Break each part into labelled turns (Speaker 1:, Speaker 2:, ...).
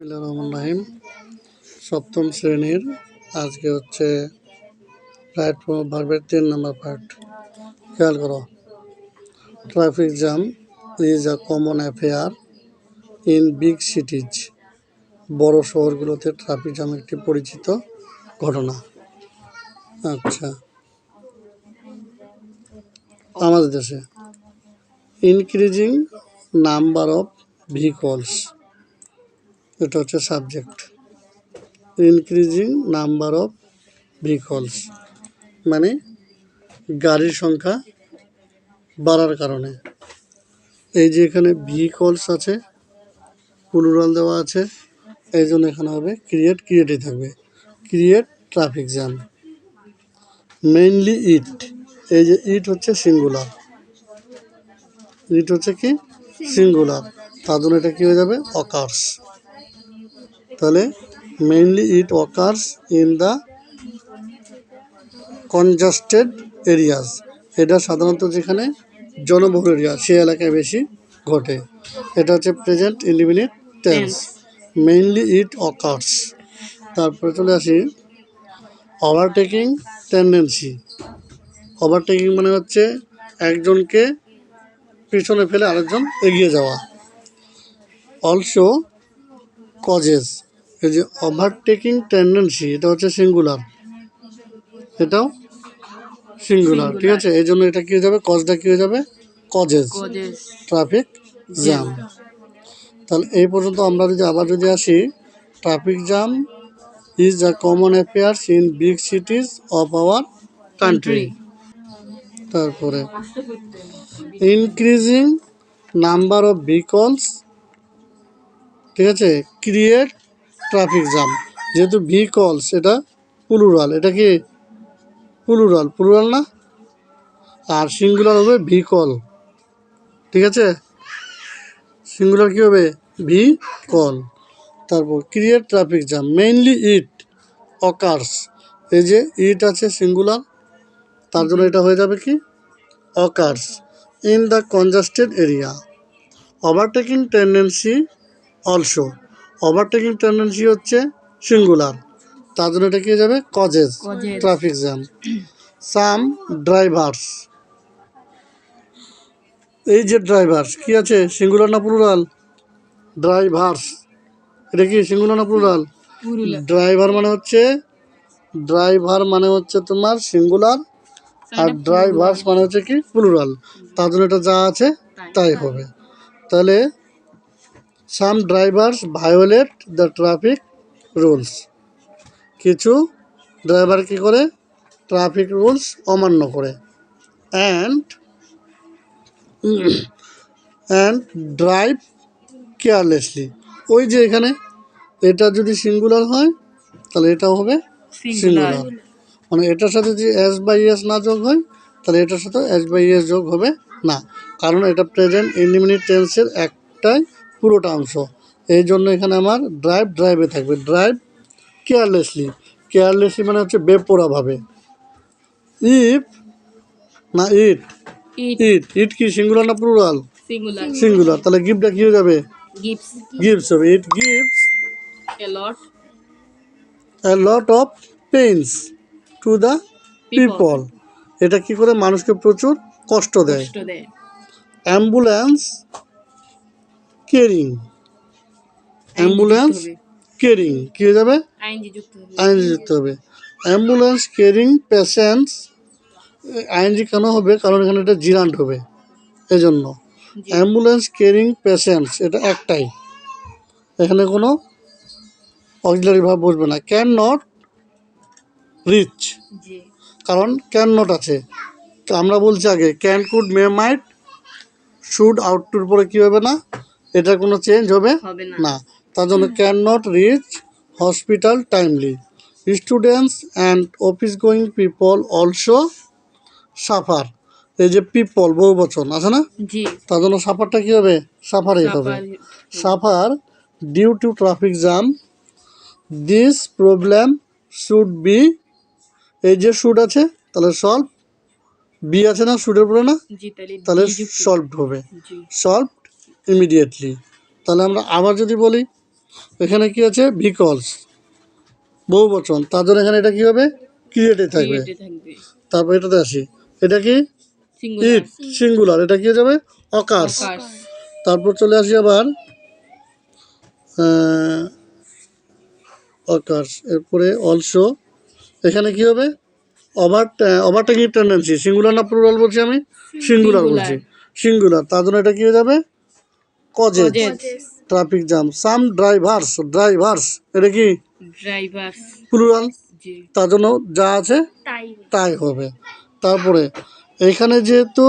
Speaker 1: রহমান রাহিম সপ্তম শ্রেণীর আজকে হচ্ছে রাইট ফ্রম ভার্বের 3 নম্বর পার্ট। খেয়াল করো, traffic jam is a common affair in big সিটিজ। বড় শহরগুলোতে ট্রাফিক জ্যাম একটি পরিচিত ঘটনা। আচ্ছা, আমাদের দেশে ইনক্রিজিং নাম্বার অফ ভেহিকলস, এটা হচ্ছে subject. Increasing number of vehicles মানে গাড়ির সংখ্যা বাড়ার কারণে। এই যে এখানে ভেহিকলস আছে, প্লুরাল দেওয়া আছে, এই জন্য এখানে হবে ক্রিয়েটই থাকবে, ক্রিয়েট ট্রাফিক জ্যাম। মেইনলি ইট, এই যে ইট হচ্ছে সিঙ্গুলার, ইট হচ্ছে কি সিঙ্গুলার, তার জন্য এটা কি হয়ে যাবে অকার্স। তাহলে mainly it occurs in the congested areas, এটা সাধারণত যেখানে জনবহুল এরিয়া সে এলাকায় বেশি ঘটে। এটা হচ্ছে প্রেজেন্ট ইনডিফিনিট টেন্স, মেইনলি ইট অকার্স। তারপরে চলে আসি ওভারটেকিং টেন্ডেন্সি। ওভারটেকিং মানে হচ্ছে একজনকে পিছনে ফেলে আরেকজন এগিয়ে যাওয়া। অলসো কজেস, এই যে ওভারটেকিং টেন্ডেন্সি এটা হচ্ছে সিঙ্গুলার, এটাও সিঙ্গুলার, ঠিক আছে। এই জন্য এটা কি হয়ে যাবে, কজটা কি হয়ে যাবে কজেস, ট্রাফিক জ্যাম। তাহলে এই পর্যন্ত আমরা যদি আসি, traffic jam is a common affairs in big সিটিজ of our country. তারপরে ইনক্রিজিং নাম্বার অফ ভেহিকলস, ঠিক আছে, ক্রিয়েট ট্রাফিক জ্যাম। যেহেতু ভেহিকলস এটা প্লুরাল, এটা কি প্লুরাল না, আর সিঙ্গুলার হবে ভেহিকল, ঠিক আছে, সিঙ্গুলার কি হবে ভেহিকল। তারপর ক্রিয়েট ট্রাফিক জ্যাম, মেইনলি ইট অকার্স, এই যে ইট আছে সিঙ্গুলার, তার জন্য এটা হয়ে যাবে কি occurs in the congested area. Overtaking tendency also, overtaking tendency হচ্ছে সিঙ্গুলার, তার জন্য এটা কি হয়ে যাবে কজেস, ট্রাফিক জ্যাম। সাম ড্রাইভার্স, এই যে ড্রাইভার্স কি আছে সিঙ্গুলার না প্লুরাল, ড্রাইভার্স এটা কি সিঙ্গুলার না প্লুরাল, ড্রাইভার মানে হচ্ছে তোমার সিঙ্গুলার, আর ড্রাইভার্স মানে হচ্ছে কি প্লুরাল, তার জন্য এটা যা আছে তাই হবে। তাহলে some drivers violate the traffic rules, কিছু ড্রাইভার কি করে ট্রাফিক রুলস অমান্য করে। অ্যান্ড ড্রাইভ কেয়ারলেসলি, ওই যে এখানে এটা যদি সিঙ্গুলার হয় তাহলে এটাও হবে সিঙ্গুলার, মানে এটার সাথে যদি এস বাই এস না যোগ হয় তাহলে এটার সাথে এস বাই এস যোগ হবে না, কারণ এটা প্রেজেন্ট ইনডিফিনিট টেন্সের একটাই পুরোটা অংশ। এই জন্য এখানে আমার ড্রাইভে থাকবে, ড্রাইভ কেয়ারলেসলি মানে হচ্ছে বেপরোয়াভাবে। ইফ না ইট, ইট কি সিঙ্গুলার না প্লুরাল, সিঙ্গুলার, তাহলে গিভটা কি হয়ে যাবে গিভস হবে। It gives a lot of pains to the people, এটা কি করে মানুষকে প্রচুর কষ্ট দেয়। অ্যাম্বুলেন্স কেয়ারিং, অ্যাম্বুলেন্স কেয়ারিং কি হয়ে যাবে আইনজি যুক্ত হবে। অ্যাম্বুলেন্স কেয়ারিং পেশেন্টস, আইনজি কেন হবে, কারণ এখানে এটা জিরান্ট হবে, এই জন্য অ্যাম্বুলেন্স কেয়ারিং পেশেন্টস এটা একটাই, এখানে কোনো অক্সিলারি ভার্ব বসবে না। ক্যান নট রিচ, কারণ ক্যান নট আছে, তো আমরা বলছি আগে can could may might should ought to পরে কী হবে না, এটা কোনো চেঞ্জ হবে না, তার জন্য can not reach hospital timely. Students and office going people also suffer, এই যে পিপল বহু বচন আছে না, তার জন্য সাফারটা কী হবে সাফারই হবে। Suffer due to traffic jam, this problem should be, এই যে শুড আছে তাহলে সলভ, বি আছে না শুডের পরে না, তাহলে সলভড হবে, সলভড ইমিডিয়েটলি। তাহলে আমরা আবার যদি বলি এখানে কি আছে বিকজ বহু বচন, তার জন্য এখানে এটা কি হবে ক্রিয়েটে থাকবে। তারপর এটাতে আসি, এটা কি ইট সিঙ্গুলার, এটা কি হয়ে যাবে অকার্স। তারপর চলে আসি আবার অকার্স, এরপরে অলসো, এখানে কি হবে ওভারটেকিং টেন্ডেন্সি, সিঙ্গুলার না প্লুরাল বলছি আমি, সিঙ্গুলার বলছি, সিঙ্গুলার, তার জন্য এটা কি হয়ে যাবে কজেস। ট্রাফিক জ্যাম, সাম ড্রাইভার্স এটা কি প্লুরাল, তার জন্য যা আছে তাই হবে। তারপরে এখানে যেহেতু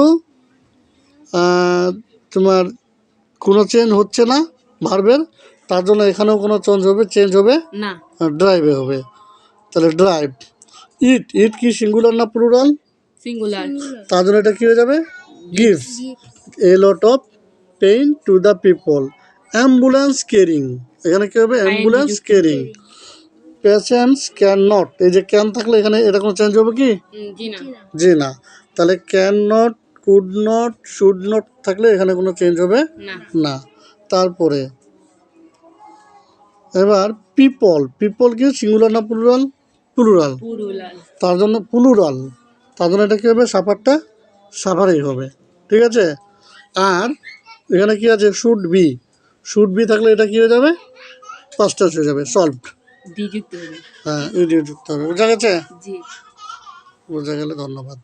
Speaker 1: তোমার কোনো চেঞ্জ হচ্ছে না ভার্বের, তার জন্য এখানেও কোনো চেঞ্জ হবে না, ড্রাইভে হবে। তাহলে ড্রাইভ। ইট কি সিঙ্গুলার না প্লুরাল? সিঙ্গুলার, তার জন্য এটা কি হয়ে যাবে gives a lot of pain to the people. Ambulance caring, এখানে কি হবে ambulance caring. Patients can not, এই যে ক্যান থাকলে এখানে এটা কোনো চেঞ্জ হবে কি? জি না। তাহলে can not, could not, should not থাকলে এখানে কোনো চেঞ্জ হবে না। তারপরে এবার পিপল কি সিঙ্গুলার না প্লুরাল? প্লুরাল, তার জন্য প্লুরাল, তার জন্য এটা কী হবে সাফারটা সাফারেই হবে, ঠিক আছে। আর এখানে কি আছে শুড বি থাকলে এটা কি হয়ে যাবে পাস্ট টেন্স হয়ে যাবে, সলভড। হ্যাঁ, ইডি যুক্ত হবে। বোঝা গেছে? বোঝা গেলে ধন্যবাদ।